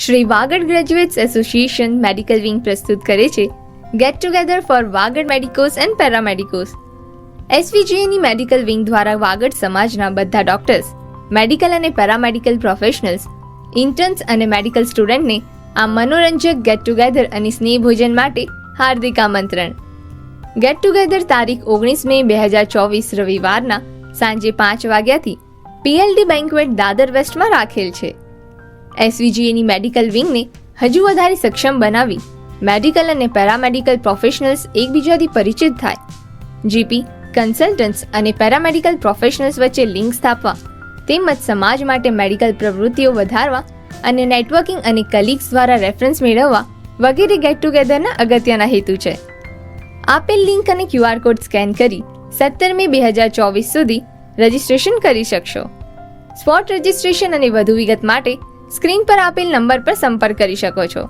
Shri Vagad graduates association medical wing પ્રસ્તુત કરે છે get together for Vagad medicos and paramedicos. એસવીજીએની મેડિકલ વિંગ દ્વારા વાગડ સમાજના બધા ડોક્ટર્સ, મેડિકલ અને પેરામેડિકલ પ્રોફેશનલ્સ, ઇન્ટર્ન્સ અને મેડિકલ સ્ટુડન્ટને આ મનોરંજક ગેટ ટુગેધર અને સ્નેહ ભોજન માટે હાર્દિક આમંત્રણ. ગેટ ટુગેધર તારીખ 19 મે 2024 રવિવારના સાંજે 5 વાગ્યાથી પીએલડી બેન્ક્વેટ દાદર વેસ્ટમાં રાખેલ છે. એસવીજીએની મેડિકલ વિંગને હજુ વધારે સક્ષમ બનાવી મેડિકલ અને પેરામેડિકલ પ્રોફેશનલ્સ એકબીજાથી પરિચિત થાય, જીપી, કન્સલ્ટન્ટ્સ અને પેરામેડિકલ પ્રોફેશનલ્સ વચ્ચે લિંક સ્થાપવા તેમજ સમાજ માટે મેડિકલ પ્રવૃત્તિઓ વધારવા અને નેટવર્કિંગ અને કલીગ્સ દ્વારા રેફરન્સ મેળવવા વગેરે ગેટ ટુગેધરના અગત્યના હેતુ છે. આપેલ લિંક અને QR કોડ સ્કેન કરી 17 મે 2024 સુધી રજિસ્ટ્રેશન કરી શકશો. સ્પોટ રજિસ્ટ્રેશન અને વધુ વિગત માટે સ્ક્રીન પર આપેલ નંબર પર સંપર્ક કરી શકો છો.